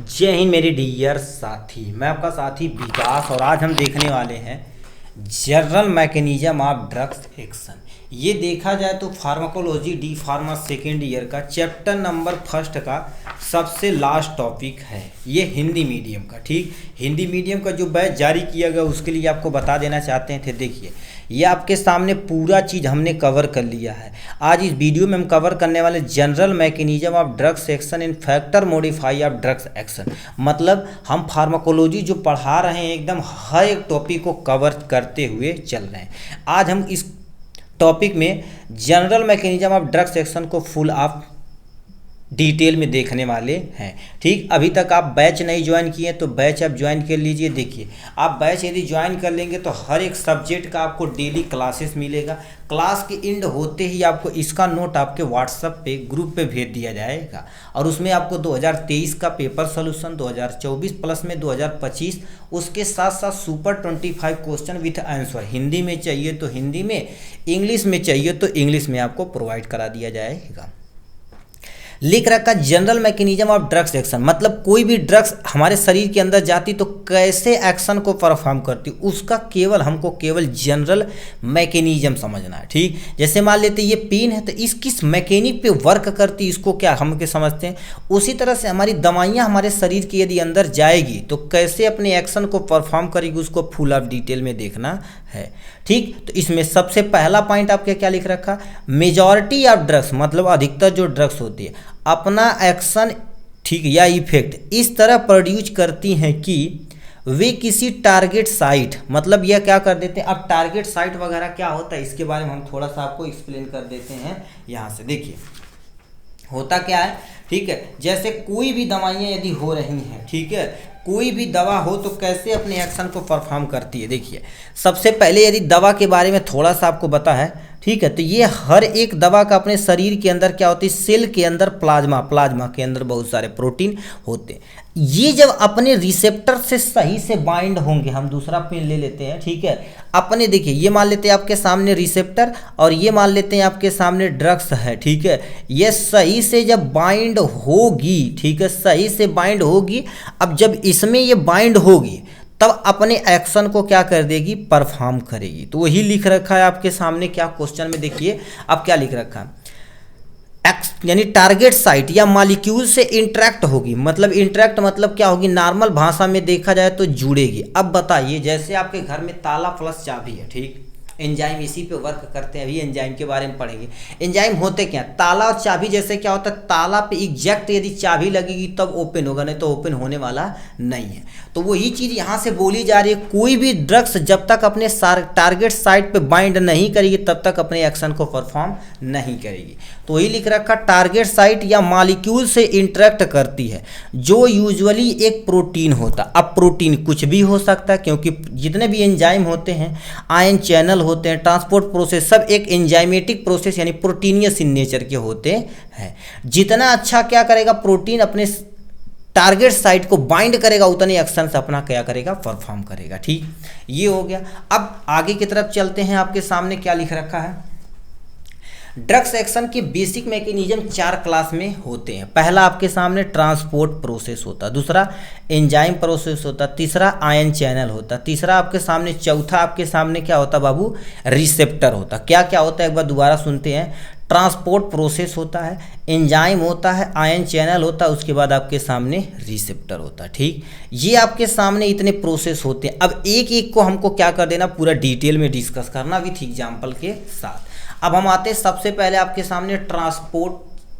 जय हिंद मेरे डियर साथी। मैं आपका साथी विकास और आज हम देखने वाले हैं general mechanism of drugs action. ये देखा जाए तो pharmacology D pharma second year का चैप्टर नंबर फर्स्ट का सबसे लास्ट टॉपिक है। ये हिंदी मीडियम का, ठीक, हिंदी मीडियम का जो बैच जारी किया गया उसके लिए आपको बता देना चाहते थे। देखिए ये आपके सामने पूरा चीज़ हमने कवर कर लिया है। आज इस वीडियो में हम कवर करने वाले general mechanism of drugs action in factor modify of drugs action. मतलब हम फार्माकोलॉजी जो पढ़ा रहे हैं एकदम हर एक टॉपिक को कवर करते हुए चल रहे हैं। आज हम इस टॉपिक में general mechanism of drugs action को फुल ऑफ डिटेल में देखने वाले हैं, ठीक। अभी तक आप बैच नहीं ज्वाइन किए तो बैच आप ज्वाइन कर लीजिए। देखिए आप बैच यदि ज्वाइन कर लेंगे तो हर एक सब्जेक्ट का आपको डेली क्लासेस मिलेगा। क्लास के एंड होते ही आपको इसका नोट आपके व्हाट्सएप पे ग्रुप पे भेज दिया जाएगा और उसमें आपको 2023 का पेपर सोल्यूशन, 2024 प्लस में 2025, उसके साथ साथ super 25 question with answer, Hindi में चाहिए तो हिंदी में, इंग्लिश में चाहिए तो इंग्लिश में आपको प्रोवाइड करा दिया जाएगा। लिख रखा general mechanism of drugs action, मतलब कोई भी ड्रग्स हमारे शरीर के अंदर जाती तो कैसे एक्शन को परफॉर्म करती, उसका हमको केवल जनरल मैकेनिज्म समझना है, ठीक। जैसे मान लेते ये पेन है तो इस किस मैकेनिक पे वर्क करती, इसको क्या हम के समझते हैं। उसी तरह से हमारी दवाइयाँ हमारे शरीर के यदि अंदर जाएगी तो कैसे अपने एक्शन को परफॉर्म करेगी, उसको फुल ऑफ डिटेल में देखना है, ठीक। तो इसमें सबसे पहला पॉइंट आपके क्या लिख रखा, मेजॉरिटी ऑफ ड्रग्स, मतलब अधिकतर जो ड्रग्स होती है अपना एक्शन, ठीक, या इफेक्ट इस तरह प्रोड्यूस करती हैं कि वे किसी टारगेट साइट, मतलब यह क्या कर देते हैं। अब टारगेट साइट वगैरह क्या होता है इसके बारे में हम थोड़ा सा आपको एक्सप्लेन कर देते हैं। यहाँ से देखिए होता क्या है, ठीक है। जैसे कोई भी दवाइयाँ यदि हो रही हैं, ठीक है, कोई भी दवा हो तो कैसे अपने एक्शन को परफॉर्म करती है। देखिए सबसे पहले यदि दवा के बारे में थोड़ा सा आपको पता है, ठीक है, तो ये हर एक दवा का अपने शरीर के अंदर क्या होती है, सेल के अंदर प्लाज्मा के अंदर बहुत सारे प्रोटीन होते हैं। ये जब अपने रिसेप्टर से सही से बाइंड होंगे, हम दूसरा पेन ले लेते हैं, ठीक है, अपने देखिए ये मान लेते हैं आपके सामने रिसेप्टर और ये मान लेते हैं आपके सामने ड्रग्स है, ठीक है। ये सही से जब बाइंड होगी, ठीक है, सही से बाइंड होगी। अब जब इसमें ये बाइंड होगी तब अपने एक्शन को क्या कर देगी, परफॉर्म करेगी। तो वही लिख रखा है आपके सामने क्या क्वेश्चन में, देखिए अब क्या लिख रखा है, यानी टारगेट साइट या मॉलिक्यूल से इंटरेक्ट होगी। मतलब इंटरेक्ट मतलब क्या होगी, नॉर्मल भाषा में देखा जाए तो जुड़ेगी। अब बताइए जैसे आपके घर में ताला प्लस चाबी है, ठीक, एंजाइम इसी पे वर्क करते हैं, अभी एंजाइम के बारे में पढ़ेंगे। एंजाइम होते क्या, ताला और चाबी जैसे क्या होता है, ताला पे एग्जैक्ट यदि चाबी लगेगी तब ओपन होगा, नहीं तो ओपन होने वाला नहीं है। तो वही चीज़ यहाँ से बोली जा रही है, कोई भी ड्रग्स जब तक अपने टारगेट साइट पे बाइंड नहीं करेगी तब तक अपने एक्शन को परफॉर्म नहीं करेगी। तो वही लिख रखा, टारगेट साइट या मॉलिक्यूल से इंटरेक्ट करती है जो यूजुअली एक प्रोटीन होता। अब प्रोटीन कुछ भी हो सकता है क्योंकि जितने भी एंजाइम होते हैं, आयन चैनल होते हैं, ट्रांसपोर्ट प्रोसेस, सब एक एंजाइमेटिक प्रोसेस यानी प्रोटीनियस इन नेचर के होते हैं। जितना अच्छा क्या करेगा प्रोटीन अपने टारगेट साइट को बाइंड करेगा उतने एक्शन से अपना क्या करेगा, परफॉर्म करेगा, ठीक। ये हो गया। अब आगे की तरफ चलते हैं, आपके सामने क्या लिख रखा है, ड्रग्स एक्शन के बेसिक मैकेनिज्म 4 क्लास में होते हैं। पहला आपके सामने ट्रांसपोर्ट प्रोसेस होता, दूसरा एंजाइम प्रोसेस होता, तीसरा आयन चैनल होता, तीसरा आपके सामने, चौथा आपके सामने क्या होता बाबू, रिसेप्टर होता। क्या क्या होता है एक बार दोबारा सुनते हैं, ट्रांसपोर्ट प्रोसेस होता है, एंजाइम होता है, आयन चैनल होता है, उसके बाद आपके सामने रिसेप्टर होता है, ठीक। ये आपके सामने इतने प्रोसेस होते हैं। अब एक एक को हमको क्या कर देना, पूरा डिटेल में डिस्कस करना विथ एग्जाम्पल के साथ। अब हम आते हैं सबसे पहले आपके सामने ट्रांसपोर्ट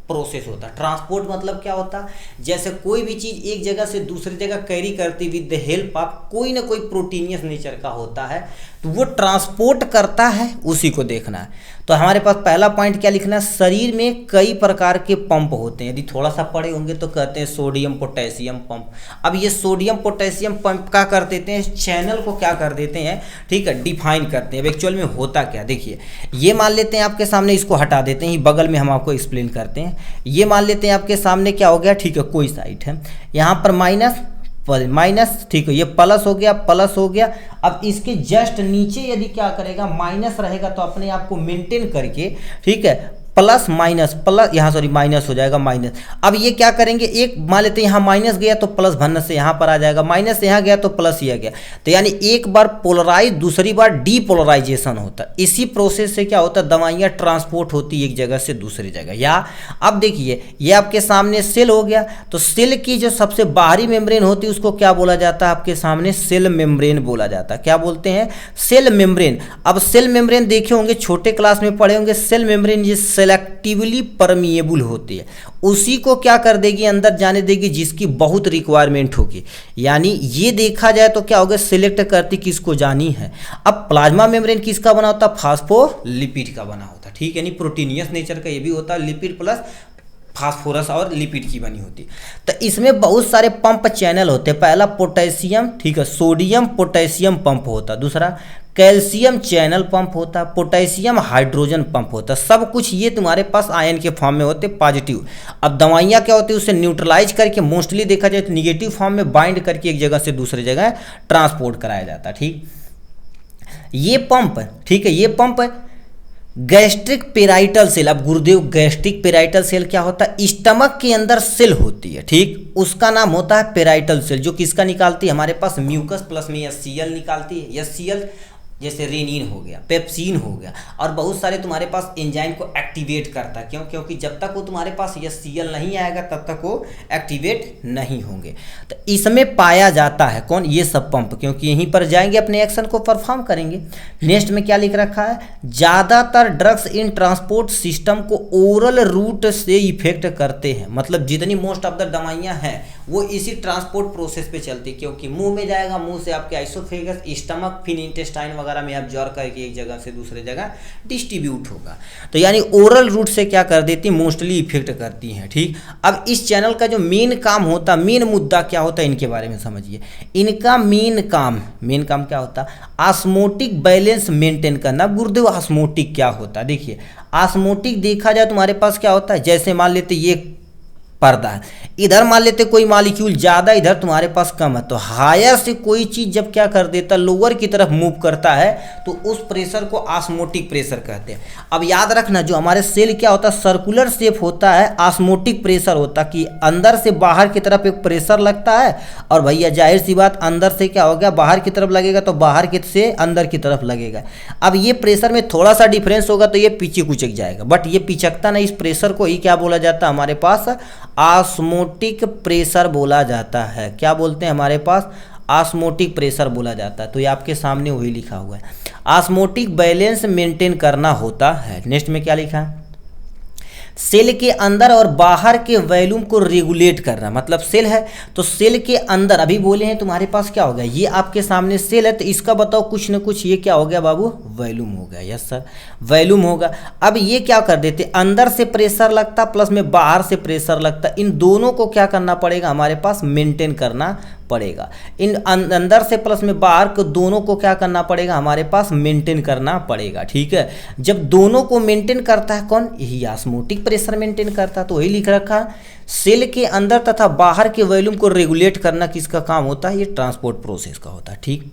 प्रोसेस होता है। ट्रांसपोर्ट मतलब क्या होता है, जैसे कोई भी चीज़ एक जगह से दूसरी जगह कैरी करती विद द हेल्प ऑफ कोई ना कोई प्रोटीनियस नेचर का होता है, तो वो ट्रांसपोर्ट करता है, उसी को देखना है। तो हमारे पास पहला पॉइंट क्या लिखना है, शरीर में कई प्रकार के पंप होते हैं। यदि थोड़ा सा पढ़े होंगे तो कहते हैं सोडियम पोटेशियम पंप। अब ये सोडियम पोटेशियम पंप क्या कर देते हैं, चैनल को क्या कर देते हैं, ठीक है, डिफाइन करते हैं। अब एक्चुअल में होता क्या, देखिए ये मान लेते हैं आपके सामने, इसको हटा देते हैं, बगल में हम आपको एक्सप्लेन करते हैं। ये मान लेते हैं आपके सामने क्या हो गया, ठीक है, कोई साइट है, यहाँ पर माइनस, ठीक है, ये प्लस हो गया। अब इसके जस्ट नीचे यदि क्या करेगा, माइनस रहेगा तो अपने आप को मेंटेन करके, ठीक है, प्लस माइनस प्लस, यहाँ सॉरी माइनस हो जाएगा माइनस। अब ये क्या करेंगे, एक मान लेते हैं यहाँ माइनस गया तो प्लस भरने से यहाँ पर आ जाएगा, माइनस से यहाँ गया तो प्लस ही आ गया। तो यानी एक बार पोलराइज दूसरी बार डीपोलराइजेशन होता है। इसी प्रोसेस से क्या होता है, दवाइयाँ ट्रांसपोर्ट होती है एक जगह से दूसरी जगह। या अब देखिए ये आपके सामने सेल हो गया, तो सेल की जो सबसे बाहरी मेम्ब्रेन होती है उसको क्या बोला जाता है, आपके सामने सेल मेम्ब्रेन बोला जाता है। क्या बोलते हैं, सेल मेम्ब्रेन। अब सेल मेम्ब्रेन देखे होंगे, छोटे क्लास में पढ़े होंगे, सेल मेम्ब्रेन ये सेलेक्टिवली परमिएबल होती है, उसी को क्या कर देगी, अंदर जाने देगी जिसकी बहुत रिक्वायरमेंट होगी। यानी ये देखा जाए तो क्या होगा, सिलेक्ट करती किसको जानी है। अब प्लाज्मा मेम्ब्रेन किसका बना होता है, फास्फोलिपिड का बना होता है, ठीक है, यानी प्रोटीनियस नेचर का ये भी होता है, लिपिड प्लस फास्फोरस और लिपिड की बनी होती है। तो इसमें बहुत सारे पंप चैनल होते हैं। पहला पोटेशियम, ठीक है, सोडियम पोटेशियम पंप होता है, दूसरा कैल्शियम चैनल पंप होता है, पोटेशियम हाइड्रोजन पंप होता है। सब कुछ ये तुम्हारे पास आयन के फॉर्म में होते पॉजिटिव। अब दवाइयाँ क्या होती है, उसे न्यूट्रलाइज करके मोस्टली देखा जाए तो निगेटिव फॉर्म में बाइंड करके एक जगह से दूसरी जगह ट्रांसपोर्ट कराया जाता है। ठीक, ये पंप, ठीक है, ये पंप गैस्ट्रिक पेराइटल सेल। अब गुरुदेव गैस्ट्रिक पेराइटल सेल क्या होता है, स्टमक के अंदर सेल होती है, ठीक, उसका नाम होता है पेराइटल सेल, जो किसका निकालती है, हमारे पास म्यूकस प्लस में HCl निकालती है। HCl जैसे रेनिन हो गया, पेप्सिन हो गया, और बहुत सारे तुम्हारे पास एंजाइम को एक्टिवेट करता है। क्यों, क्योंकि जब तक वो तुम्हारे पास HCl नहीं आएगा तब तक वो एक्टिवेट नहीं होंगे। तो इसमें पाया जाता है कौन, ये सब पंप, क्योंकि यहीं पर जाएंगे अपने एक्शन को परफॉर्म करेंगे। नेक्स्ट में क्या लिख रखा है, ज़्यादातर ड्रग्स इन ट्रांसपोर्ट सिस्टम को ओरल रूट से इफेक्ट करते हैं। मतलब जितनी मोस्ट ऑफ द दवाइयाँ हैं वो इसी ट्रांसपोर्ट प्रोसेस पे चलती है, क्योंकि मुंह में जाएगा, मुंह से आपके आइसोफेगस, स्टमक, फिर इंटेस्टाइन वगैरह में एब्जॉर्ब करके एक जगह से दूसरे जगह डिस्ट्रीब्यूट होगा। तो यानी ओरल रूट से क्या कर देती है, मोस्टली इफेक्ट करती हैं। ठीक, अब इस चैनल का जो मेन काम होता, मेन मुद्दा क्या होता है, इनके बारे में समझिए। इनका मेन काम क्या होता, ऑस्मोटिक बैलेंस मेंटेन करना। गुरुदेव ऑस्मोटिक क्या होता है, देखिए ऑस्मोटिक देखा जाए तुम्हारे पास क्या होता है, जैसे मान लेते ये पर्दा है, इधर मान लेते कोई मॉलिक्यूल ज़्यादा, इधर तुम्हारे पास कम है, तो हायर से कोई चीज़ जब क्या कर देता, लोअर की तरफ मूव करता है, तो उस प्रेशर को ऑस्मोटिक प्रेशर कहते हैं। अब याद रखना, जो हमारे सेल क्या होता है, सर्कुलर शेप होता है, ऑस्मोटिक प्रेशर होता कि अंदर से बाहर की तरफ एक प्रेशर लगता है, और भैया जाहिर सी बात, अंदर से क्या हो गया, बाहर की तरफ लगेगा तो बाहर के से अंदर की तरफ लगेगा। अब ये प्रेशर में थोड़ा सा डिफरेंस होगा तो ये पीछे कुचक जाएगा, बट ये पिचकता नहीं। इस प्रेशर को ही क्या बोला जाता है, हमारे पास ऑस्मोटिक प्रेशर बोला जाता है। क्या बोलते हैं, हमारे पास ऑस्मोटिक प्रेशर बोला जाता है। तो ये आपके सामने वही लिखा हुआ है, ऑस्मोटिक बैलेंस मेंटेन करना होता है। नेक्स्ट में क्या लिखा है, सेल के अंदर और बाहर के वॉल्यूम को रेगुलेट करना। मतलब सेल है तो सेल के अंदर, अभी बोले हैं तुम्हारे पास क्या हो गया, ये आपके सामने सेल है, तो इसका बताओ कुछ ना कुछ, ये क्या हो गया बाबू, वॉल्यूम हो गया। यस सर, वॉल्यूम होगा। अब ये क्या कर देते, अंदर से प्रेशर लगता प्लस में बाहर से प्रेशर लगता, इन दोनों को क्या करना पड़ेगा, हमारे पास मेंटेन करना पड़ेगा। इन अंदर से प्लस में बाहर को दोनों को क्या करना पड़ेगा, हमारे पास मेंटेन करना पड़ेगा। ठीक है, जब दोनों को मेंटेन करता है कौन, यही ऑस्मोटिक प्रेशर मेंटेन करता है। तो वही लिख रखा है, सेल के अंदर तथा बाहर के वॉल्यूम को रेगुलेट करना किसका काम होता है, ये ट्रांसपोर्ट प्रोसेस का होता है। ठीक,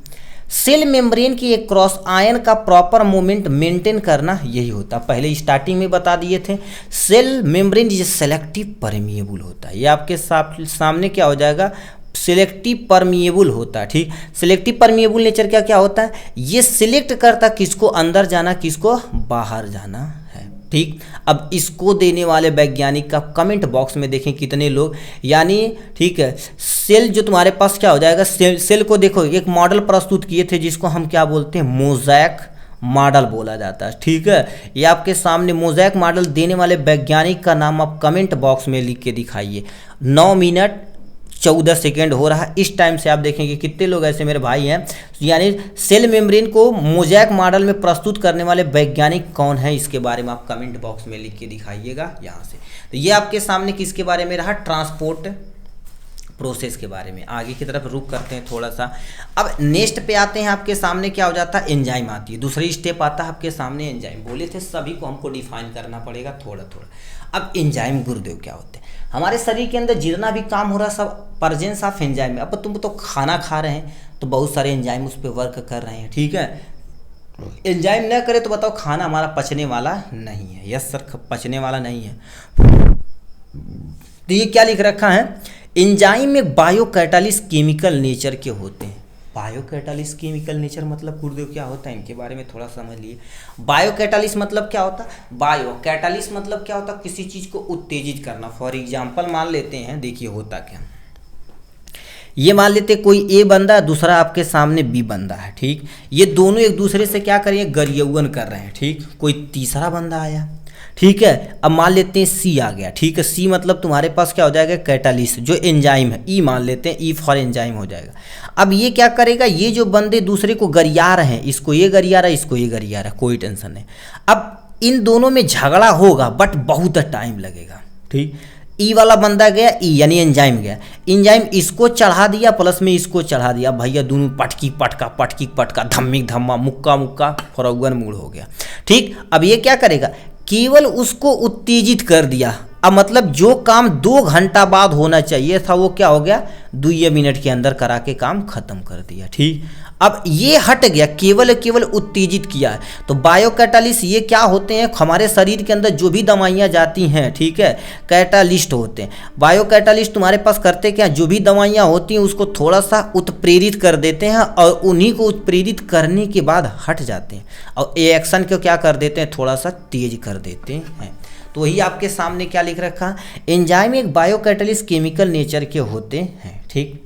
सेल मेम्ब्रेन की एक क्रॉस आयन का प्रॉपर मूवमेंट मेंटेन करना यही होता है। पहले स्टार्टिंग में बता दिए थे, सेल मेम्ब्रेन ये सेलेक्टिव परमिएबल होता है। ये आपके सामने क्या हो जाएगा, सिलेक्टिव परमिएबल होता है। ठीक, सिलेक्टिव परमिएबल नेचर क्या क्या होता है, ये सिलेक्ट करता किसको अंदर जाना, किसको बाहर जाना है। ठीक, अब इसको देने वाले वैज्ञानिक का कमेंट बॉक्स में देखें कितने लोग, यानी ठीक है, सेल जो तुम्हारे पास क्या हो जाएगा, सेल को देखो, एक मॉडल प्रस्तुत किए थे जिसको हम क्या बोलते हैं, मोज़ैक मॉडल बोला जाता है। ठीक है, ये आपके सामने मोज़ैक मॉडल देने वाले वैज्ञानिक का नाम आप कमेंट बॉक्स में लिख के दिखाइए। 9 मिनट 14 सेकेंड हो रहा है। इस टाइम से आप देखेंगे कितने लोग ऐसे मेरे भाई हैं, यानी सेल मेम्ब्रेन को मोज़ैक मॉडल में प्रस्तुत करने वाले वैज्ञानिक कौन है, इसके बारे में आप कमेंट बॉक्स में लिख के दिखाइएगा यहाँ से। तो ये आपके सामने किसके बारे में रहा, ट्रांसपोर्ट प्रोसेस के बारे में। आगे की तरफ रुक करते हैं थोड़ा सा। अब नेक्स्ट पे आते हैं, आपके सामने क्या हो जाता है, एंजाइम आती है। दूसरी स्टेप आता है आपके सामने एंजाइम। बोले थे सभी को हमको डिफाइन करना पड़ेगा थोड़ा थोड़ा। अब एंजाइम गुरुदेव क्या होते हैं, हमारे शरीर के अंदर जितना भी काम हो रहा है सब प्रेजेंस ऑफ एंजाइम है। अब तुम तो खाना खा रहे हैं तो बहुत सारे एंजाइम उस पर वर्क कर रहे हैं। ठीक है, एंजाइम न करे तो बताओ खाना हमारा पचने वाला नहीं है। यस सर, पचने वाला नहीं है। तो ये क्या लिख रखा है, एंजाइम में बायोकैटालिस्ट केमिकल नेचर के होते हैं। बायोकैटालिस्ट केमिकल नेचर मतलब गुरुदेव क्या होता है, इनके बारे में थोड़ा समझ लिए। बायोकैटालिस्ट मतलब क्या होता है, बायोकैटालिस्ट मतलब क्या होता है, किसी चीज़ को उत्तेजित करना। फॉर एग्जाम्पल मान लेते हैं, देखिए होता क्या, ये मान लेते कोई ए बंदा है, दूसरा आपके सामने बी बंदा है, ठीक। ये दोनों एक दूसरे से क्या करेंगे, गरियौवन कर रहे हैं, ठीक। कोई तीसरा बंदा आया, ठीक है। अब मान लेते हैं सी आ गया, ठीक है। सी मतलब तुम्हारे पास क्या हो जाएगा, कैटालिस्ट जो एंजाइम है। ई मान लेते हैं, ई फॉर एंजाइम हो जाएगा। अब ये क्या करेगा, ये जो बंदे दूसरे को गरिया रहे हैं, इसको ये गरिया रहा है, इसको ये गरिया रहा है, कोई टेंशन नहीं। अब इन दोनों में झगड़ा होगा बट बहुत टाइम लगेगा, ठीक। ई वाला बंदा गया, ई यानी एंजाइम गया, एंजाइम इसको चढ़ा दिया प्लस में इसको चढ़ा दिया, भैया दोनों पटकी पटका धम्मिक धम्मा मुक्का मुक्का फरौगन मूड हो गया, ठीक। अब ये क्या करेगा, केवल उसको उत्तेजित कर दिया। अब मतलब जो काम 2 घंटा बाद होना चाहिए था वो क्या हो गया, 2 मिनट के अंदर करा के काम खत्म कर दिया, ठीक। अब ये हट गया, केवल उत्तेजित किया है। तो बायोकैटालिस्ट ये क्या होते हैं, हमारे शरीर के अंदर जो भी दवाइयाँ जाती हैं, ठीक है, कैटालिस्ट होते हैं। बायोकैटालिस्ट तुम्हारे पास करते क्या, जो भी दवाइयाँ होती हैं उसको थोड़ा सा उत्प्रेरित कर देते हैं और उन्हीं को उत्प्रेरित करने के बाद हट जाते हैं और एक्शन को क्या कर देते हैं, थोड़ा सा तेज कर देते हैं। तो वही आपके सामने क्या लिख रखा, एंजाइम एक बायोकैटालिस्ट केमिकल नेचर के होते हैं, ठीक।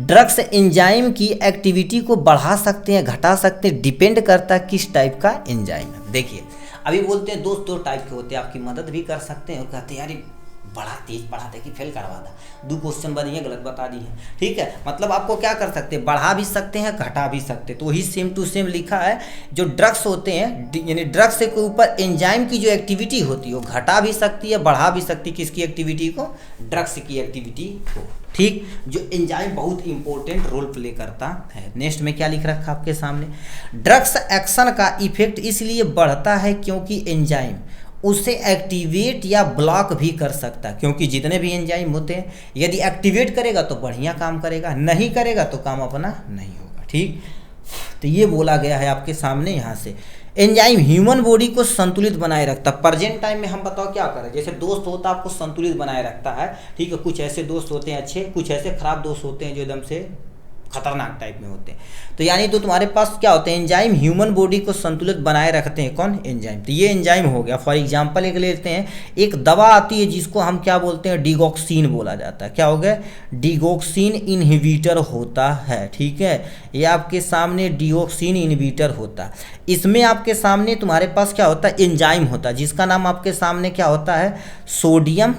ड्रग्स एंजाइम की एक्टिविटी को बढ़ा सकते हैं, घटा सकते हैं, डिपेंड करता है किस टाइप का एंजाइम है। देखिए अभी बोलते हैं दोस्त 2 टाइप के होते हैं, आपकी मदद भी कर सकते हैं और कहते हैं यार बड़ा तेज पढ़ाते कि फेल करवा दा, 2 क्वेश्चन बनी है गलत बता दी है, ठीक है। मतलब आपको क्या कर सकते हैं, बढ़ा भी सकते हैं, घटा भी सकते हैं। तो वही सेम टू सेम लिखा है, जो ड्रग्स होते हैं यानी ड्रग्स के ऊपर एंजाइम की जो एक्टिविटी होती है वो घटा भी सकती है, बढ़ा भी सकती है, किसकी एक्टिविटी को, ड्रग्स की एक्टिविटी को, ठीक। जो एंजाइम बहुत इंपॉर्टेंट रोल प्ले करता है। नेक्स्ट में क्या लिख रखा आपके सामने, ड्रग्स एक्शन का इफेक्ट इसलिए बढ़ता है क्योंकि एंजाइम उसे एक्टिवेट या ब्लॉक भी कर सकता है। क्योंकि जितने भी एंजाइम होते हैं यदि एक्टिवेट करेगा तो बढ़िया काम करेगा, नहीं करेगा तो काम अपना नहीं होगा, ठीक। तो ये बोला गया है आपके सामने यहाँ से। एंजाइम ह्यूमन बॉडी को संतुलित बनाए रखता है। प्रेजेंट टाइम में हम बताओ क्या करें, जैसे दोस्त होता है आपको संतुलित बनाए रखता है, ठीक है। कुछ ऐसे दोस्त होते हैं अच्छे, कुछ ऐसे खराब दोस्त होते हैं जो एकदम से खतरनाक टाइप में होते हैं। तो यानी तो तुम्हारे पास क्या होते हैं, एंजाइम ह्यूमन बॉडी को संतुलित बनाए रखते हैं। कौन, एंजाइम। तो ये एंजाइम हो गया। फॉर एग्जांपल एक लेते हैं, एक दवा आती है जिसको हम क्या बोलते हैं, डिगॉक्सिन बोला जाता है। क्या हो गया, डिगॉक्सिन इनहिबिटर होता है, ठीक है। ये आपके सामने डिगॉक्सिन इनहिबिटर होता है। इसमें आपके सामने तुम्हारे पास क्या होता है, एंजाइम होता है जिसका नाम आपके सामने क्या होता है, सोडियम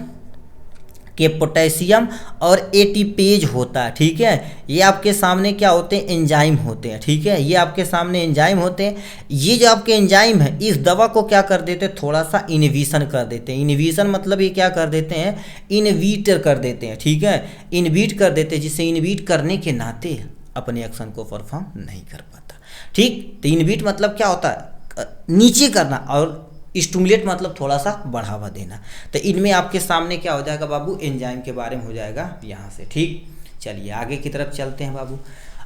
के पोटेशियम और एटीपेज होता है, ठीक है। ये आपके सामने क्या होते हैं, एंजाइम होते हैं, ठीक है। ये आपके सामने एंजाइम होते हैं। ये जो आपके एंजाइम है इस दवा को क्या कर देते हैं, थोड़ा सा इनहिबिशन कर देते हैं। इनहिबिशन मतलब ये क्या कर देते हैं, इनहिबिट कर देते हैं, ठीक है। इनहिबिट कर देते हैं, जिससे इनहिबिट करने के नाते अपने एक्शन को परफॉर्म नहीं कर पाता, ठीक। तो इनहिबिट मतलब क्या होता है, नीचे करना, और स्टिमुलेट मतलब थोड़ा सा बढ़ावा देना। तो इनमें आपके सामने क्या हो जाएगा बाबू, एंजाइम के बारे में हो जाएगा यहाँ से, ठीक। चलिए आगे की तरफ चलते हैं बाबू।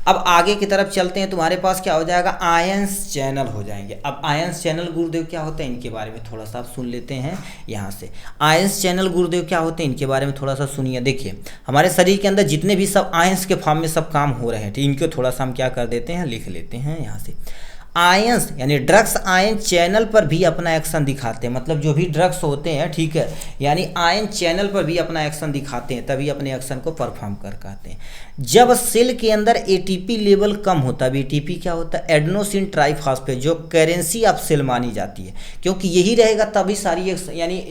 अब आगे की तरफ चलते हैं, तुम्हारे पास क्या हो जाएगा, आयंस चैनल हो जाएंगे। अब आयंस चैनल गुरुदेव क्या होते हैं, इनके बारे में थोड़ा सा आप सुन लेते हैं यहाँ से। आयंस चैनल गुरुदेव क्या होते हैं, इनके बारे में थोड़ा सा सुनिए। देखिए हमारे शरीर के अंदर जितने भी सब आयंस के फॉर्म में सब काम हो रहे हैं, ठीक, इनको थोड़ा सा हम क्या कर देते हैं, लिख लेते हैं यहाँ से। आयंस यानी ड्रग्स आयन चैनल पर भी अपना एक्शन दिखाते हैं। मतलब जो भी ड्रग्स होते हैं, ठीक है, यानी आयन चैनल पर भी अपना एक्शन दिखाते हैं, तभी अपने एक्शन को परफॉर्म कर पाते हैं। जब सेल के अंदर एटीपी लेवल कम होता है, एटीपी क्या होता है, एडेनोसिन ट्राइफॉस्फेट, जो करेंसी ऑफ सेल मानी जाती है, क्योंकि यही रहेगा तभी सारी यानी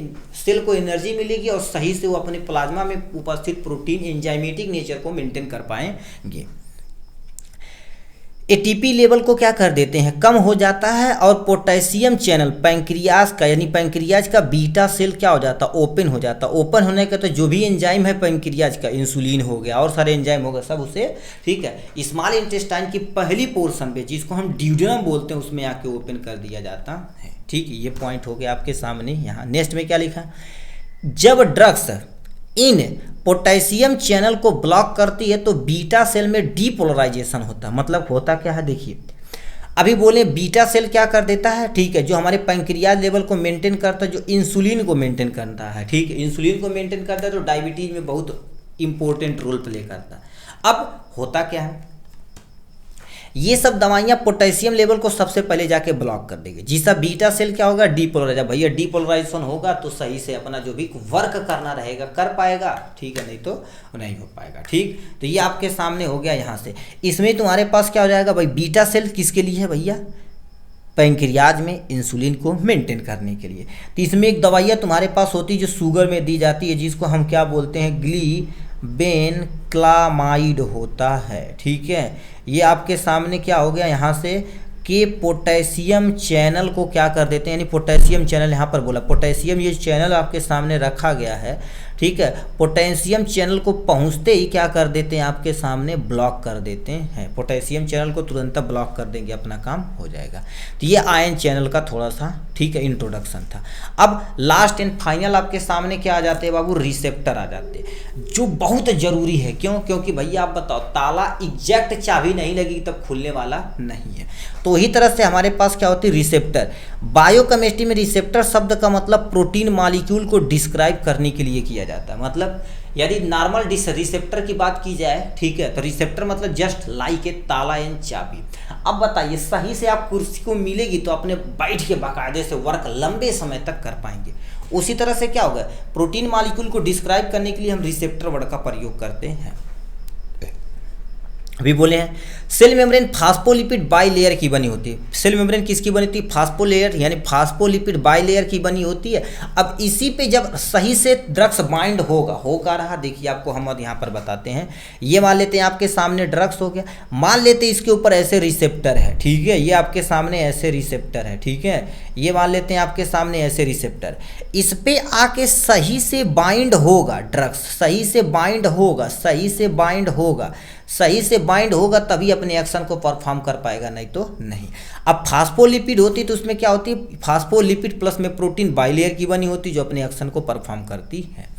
सेल को एनर्जी मिलेगी और सही से वो अपने प्लाज्मा में उपस्थित प्रोटीन एंजाइमेटिक नेचर को मेंटेन कर पाएंगे। एटीपी लेवल को क्या कर देते हैं, कम हो जाता है, और पोटेशियम चैनल पैंक्रियाज का यानी पैंक्रियाज का बीटा सेल क्या हो जाता है, ओपन हो जाता है। ओपन होने का तो जो भी एंजाइम है पैंक्रियाज का, इंसुलिन हो गया और सारे एंजाइम हो गए, सब उसे, ठीक है, स्मॉल इंटेस्टाइन की पहली पोर्शन पे जिसको हम ड्यूडेनम बोलते हैं उसमें आके ओपन कर दिया जाता है, ठीक। ये पॉइंट हो गया आपके सामने यहाँ। नेक्स्ट में क्या लिखा, जब ड्रग्स इन पोटेशियम चैनल को ब्लॉक करती है तो बीटा सेल में डीपोलराइजेशन होता है। मतलब होता क्या है, देखिए अभी बोले बीटा सेल क्या कर देता है, ठीक है, जो हमारे पैंक्रियाज लेवल को मेंटेन करता है, जो इंसुलिन को मेंटेन करता है, ठीक है, इंसुलिन को मेंटेन करता है, तो डायबिटीज में बहुत इंपॉर्टेंट रोल प्ले करता है। अब होता क्या है, ये सब दवाइयाँ पोटेशियम लेवल को सबसे पहले जाके ब्लॉक कर देंगे, जिसका बीटा सेल क्या होगा, डीपोलराइज। भैया डीपोलराइजेशन होगा तो सही से अपना जो भी वर्क करना रहेगा कर पाएगा, ठीक है, नहीं तो नहीं हो पाएगा, ठीक। तो ये आपके सामने हो गया यहाँ से। इसमें तुम्हारे पास क्या हो जाएगा भाई, बीटा सेल किसके लिए है भैया, पैंक्रियाज में इंसुलिन को मेंटेन करने के लिए। तो इसमें एक दवाइयाँ तुम्हारे पास होती है जो शुगर में दी जाती है, जिसको हम क्या बोलते हैं, ग्लीबेनक्लामाइड होता है, ठीक है। ये आपके सामने क्या हो गया यहाँ से कि पोटेशियम चैनल को क्या कर देते हैं, यानी पोटेशियम चैनल यहाँ पर बोला, पोटेशियम ये चैनल आपके सामने रखा गया है, ठीक है। पोटेशियम चैनल को पहुँचते ही क्या कर देते हैं, आपके सामने ब्लॉक कर देते हैं, पोटेशियम चैनल को तुरंत ब्लॉक कर देंगे, अपना काम हो जाएगा। तो ये आयन चैनल का थोड़ा सा, ठीक है, इंट्रोडक्शन था। अब लास्ट एंड फाइनल आपके सामने क्या आ जाते हैं बाबू, रिसेप्टर आ जाते हैं, जो बहुत ज़रूरी है। क्यों, क्योंकि भैया आप बताओ, ताला एग्जैक्ट चाबी नहीं लगेगी तब खुलने वाला नहीं है। तो इसी तरह से हमारे पास क्या होती है, रिसेप्टर। बायोकेमिस्ट्री में रिसेप्टर शब्द का मतलब प्रोटीन मॉलिक्यूल को डिस्क्राइब करने के लिए किया जाता है। मतलब यदि नॉर्मल रिसेप्टर की बात की जाए, ठीक है, तो रिसेप्टर मतलब जस्ट लाइक ए ताला एंड चाबी। अब बताइए, सही से आप कुर्सी को मिलेगी तो अपने बैठ के बाकायदे से वर्क लंबे समय तक कर पाएंगे। उसी तरह से क्या होगा, प्रोटीन मॉलिक्यूल को डिस्क्राइब करने के लिए हम रिसेप्टर वर्ड का प्रयोग करते हैं। अभी बोले हैं सेल मेम्ब्रेन फास्फोलिपिड बाइलेयर की बनी होती है। सेल मेम्ब्रेन किसकी बनी होती है, फास्फोलेयर यानी फास्फोलिपिड बाइलेयर की बनी होती है। अब इसी पे जब सही से ड्रग्स बाइंड होगा, हो का रहा, देखिए आपको हम यहाँ पर बताते हैं। ये मान लेते हैं आपके सामने ड्रग्स हो गया, मान लेते हैं इसके ऊपर ऐसे रिसेप्टर है, ठीक है, ये आपके सामने ऐसे रिसेप्टर है, ठीक है, ये मान लेते हैं आपके सामने ऐसे रिसेप्टर, इस पे आके सही से बाइंड होगा ड्रग्स, सही से बाइंड होगा, सही से बाइंड होगा, सही से बाइंड होगा तभी अपने एक्शन को परफॉर्म कर पाएगा, नहीं तो नहीं। अब फास्फोलिपिड होती है तो उसमें क्या होती है, फास्फोलिपिड प्लस में प्रोटीन बाइलेयर की बनी होती है जो अपने एक्शन को परफॉर्म करती है।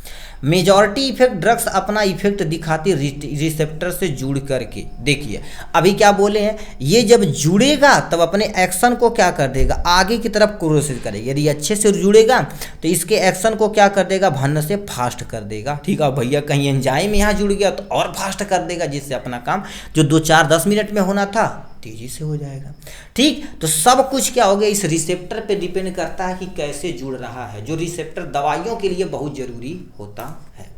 मेजॉरिटी इफेक्ट ड्रग्स अपना इफेक्ट दिखाती रिसेप्टर से जुड़ करके। देखिए अभी क्या बोले हैं, ये जब जुड़ेगा तब अपने एक्शन को क्या कर देगा, आगे की तरफ क्रोसिस करेगा। यदि अच्छे से जुड़ेगा तो इसके एक्शन को क्या कर देगा, भन्न से फास्ट कर देगा, ठीक है। भैया कहीं एंजाइम यहाँ जुड़ गया तो और फास्ट कर देगा, जिससे अपना काम जो 2-4-10 मिनट में होना था तेजी से हो जाएगा, ठीक। तो सब कुछ क्या हो गया, इस रिसेप्टर पे डिपेंड करता है कि कैसे जुड़ रहा है, जो रिसेप्टर दवाइयों के लिए बहुत जरूरी होता है,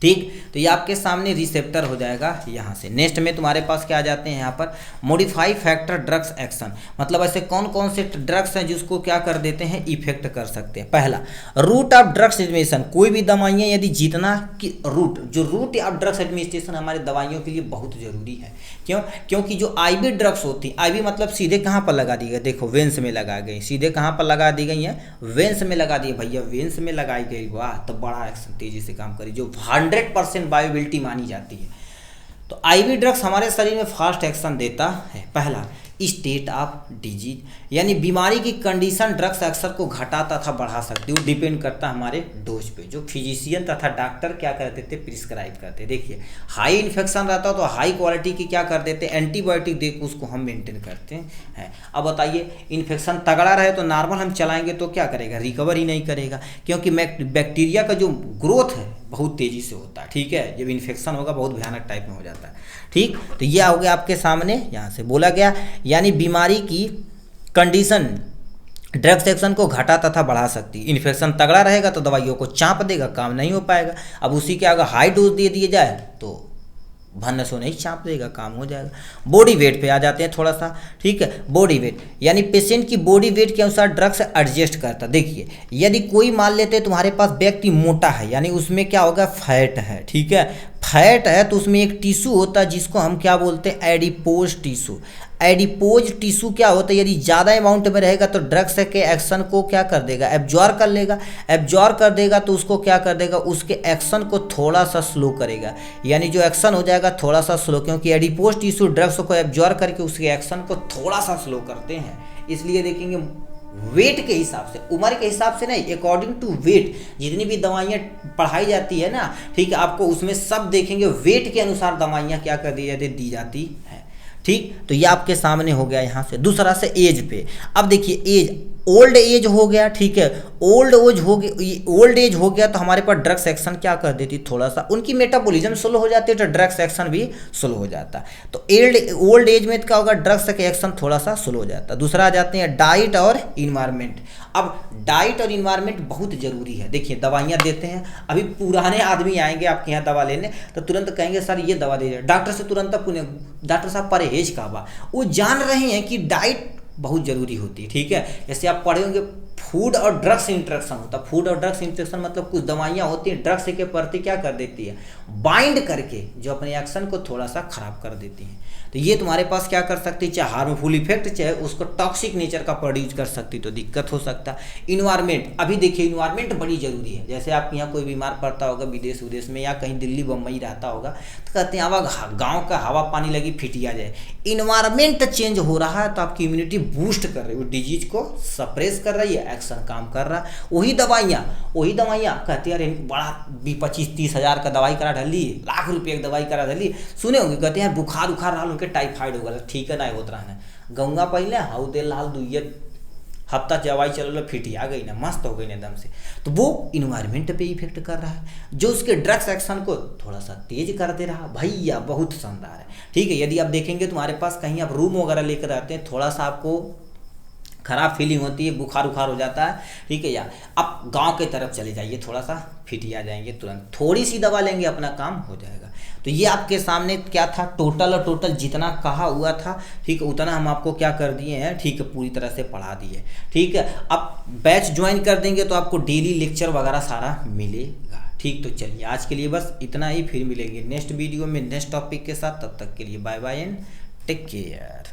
ठीक। तो ये आपके सामने रिसेप्टर हो जाएगा यहाँ से। नेक्स्ट में तुम्हारे पास क्या आ जाते हैं, यहाँ पर मॉडिफाई फैक्टर ड्रग्स एक्शन, मतलब ऐसे कौन कौन से ड्रग्स हैं जिसको क्या कर देते हैं, इफेक्ट कर सकते हैं। पहला रूट ऑफ ड्रग्स एडमिनिस्ट्रेशन, कोई भी दवाइयाँ यदि जितना कि रूट, जो रूट ऑफ ड्रग्स एडमिनिस्ट्रेशन हमारे दवाइयों के लिए बहुत जरूरी है। क्यों, क्योंकि जो आईवी ड्रग्स होती हैं, आईवी मतलब सीधे कहाँ पर लगा दी गई, देखो वेंस में लगा गई, सीधे कहाँ पर लगा दी गई हैं, वेंस में लगा दी। भैया वेंस में लगाई गई, वाह, तो बड़ा एक्शन तेजी से काम करी, जो 100% बायोबिलिटी मानी जाती है। तो आईवी ड्रग्स हमारे शरीर में फास्ट एक्शन देता है। पहला स्टेट ऑफ डिजीज, यानी बीमारी की कंडीशन ड्रग्स एक्शन को घटा तथा बढ़ा सकती है, वो डिपेंड करता है हमारे डोज पे, जो फिजिशियन तथा डॉक्टर क्या कर देते, प्रिस्क्राइब करते। देखिए हाई इन्फेक्शन रहता है तो हाई क्वालिटी की क्या कर देते, एंटीबायोटिक दे के उसको हम मेंटेन करते हैं। अब बताइए इन्फेक्शन तगड़ा रहे तो नॉर्मल हम चलाएंगे तो क्या करेगा, रिकवर ही नहीं करेगा, क्योंकि बैक्टीरिया का जो ग्रोथ है बहुत तेज़ी से होता है, ठीक है। जब इन्फेक्शन होगा बहुत भयानक टाइप में हो जाता है, ठीक। तो यह हो गया आपके सामने, यहाँ से बोला गया, यानी बीमारी की कंडीशन ड्रग्स एक्शन को घटा तथा बढ़ा सकती है। इन्फेक्शन तगड़ा रहेगा तो दवाइयों को चाँप देगा, काम नहीं हो पाएगा। अब उसी के अगर हाई डोज दे दिए जाए तो भन्न से नहीं चाँप देगा, काम हो जाएगा। बॉडी वेट पे आ जाते हैं थोड़ा सा, ठीक है। बॉडी वेट यानी पेशेंट की बॉडी वेट के अनुसार ड्रग्स एडजस्ट करता। देखिए यदि कोई मान लेते हैं तुम्हारे पास व्यक्ति मोटा है, यानी उसमें क्या होगा, फैट है, ठीक है, फैट है तो उसमें एक टिश्यू होता है जिसको हम क्या बोलते हैं, एडिपोज टिश्यू। एडिपोज टिश्यू क्या होता है, यदि ज़्यादा अमाउंट में रहेगा तो ड्रग्स के एक्शन को क्या कर देगा, एब्जॉर्ब कर लेगा। एब्जॉर्ब कर देगा तो उसको क्या कर देगा, उसके एक्शन को थोड़ा सा स्लो करेगा, यानी जो एक्शन हो जाएगा थोड़ा सा स्लो, क्योंकि एडिपोज टिश्यू ड्रग्स को एब्जॉर्ब करके उसके एक्शन को थोड़ा सा स्लो करते हैं। इसलिए देखेंगे वेट के हिसाब से, उम्र के हिसाब से नहीं, अकॉर्डिंग टू वेट जितनी भी दवाइयाँ पढ़ाई जाती है ना, ठीक है, आपको उसमें सब देखेंगे वेट के अनुसार दवाइयाँ क्या कर दी जाती है, दी जाती है, ठीक, तो ये आपके सामने हो गया यहाँ से। दूसरा से एज पे, अब देखिए एज, ओल्ड एज हो गया, ठीक है, ओल्ड एज हो गया, ओल्ड एज हो गया तो हमारे पास ड्रग्स एक्शन क्या कर देती, थोड़ा सा उनकी मेटाबॉलिज्म स्लो हो जाती है तो ड्रग्स एक्शन भी स्लो हो जाता है। तो ओल्ड एज में क्या होगा, ड्रग्स का एक्शन थोड़ा सा स्लो हो जाता है। दूसरा आ जाते हैं डाइट और इन्वायरमेंट। अब डाइट और इन्वायरमेंट बहुत जरूरी है। देखिए दवाइयाँ देते हैं, अभी पुराने आदमी आएंगे आपके यहाँ दवा लेने तो तुरंत कहेंगे सर ये दवा दे दीजिए, डॉक्टर से तुरंत पूछे डॉक्टर साहब परहेज का बा, वो जान रहे हैं कि डाइट बहुत ज़रूरी होती है, ठीक है। जैसे आप पढ़े होंगे फूड और ड्रग्स इंटरेक्शन होता है, फूड और ड्रग्स इंटरेक्शन मतलब कुछ दवाइयाँ होती हैं ड्रग्स के प्रति क्या कर देती है, बाइंड करके जो अपने एक्शन को थोड़ा सा खराब कर देती हैं। तो ये तुम्हारे पास क्या कर सकती है, चाहे हार्मफुल इफेक्ट चाहे उसको टॉक्सिक नेचर का प्रोड्यूस कर सकती, तो दिक्कत हो सकता है। इन्वायरमेंट, अभी देखिए इन्वायरमेंट बड़ी ज़रूरी है। जैसे आप यहाँ कोई बीमार पड़ता होगा विदेश विदेश में या कहीं दिल्ली बम्बई रहता होगा तो कहते हैं अब गाँव का हवा पानी लगी फिटिया जाए। इन्वायरमेंट चेंज हो रहा है तो आपकी इम्यूनिटी बूस्ट कर रही है, वो डिजीज को सप्रेस कर रही है, एक्शन काम कर रहा है। वही दवाइयाँ कहते हैं अरे बड़ा 25-30 हज़ार का दवाई करा ढली, लाख रुपये की दवाई करा ढली, सुने होंगे कहते हैं बुखार उखार रहा उनके टाइफाइड हो गया, ठीक है ना होता है गंगा पहले हाउ दे लाल दुइये हफ्ता दवाई चल फिटी आ गई ना, मस्त हो गई ना एकदम से। तो वो इन्वायरमेंट पे इफेक्ट कर रहा है जो उसके ड्रग्स एक्शन को थोड़ा सा तेज कर दे रहा। भैया बहुत शानदार है, ठीक है। यदि आप देखेंगे तुम्हारे पास कहीं आप रूम वगैरह लेकर रहते हैं, थोड़ा सा आपको खराब फीलिंग होती है, बुखार उखार हो जाता है, ठीक है यार, आप गांव के तरफ चले जाइए, थोड़ा सा फिट आ जाएंगे, तुरंत थोड़ी सी दवा लेंगे अपना काम हो जाएगा। तो ये आपके सामने क्या था, टोटल जितना कहा हुआ था, ठीक है, उतना हम आपको क्या कर दिए हैं, ठीक है, पूरी तरह से पढ़ा दिए, ठीक है। अब बैच ज्वाइन कर देंगे तो आपको डेली लेक्चर वगैरह सारा मिलेगा, ठीक। तो चलिए आज के लिए बस इतना ही, फिर मिलेंगे नेक्स्ट वीडियो में नेक्स्ट टॉपिक के साथ। तब तक के लिए bye bye and take care.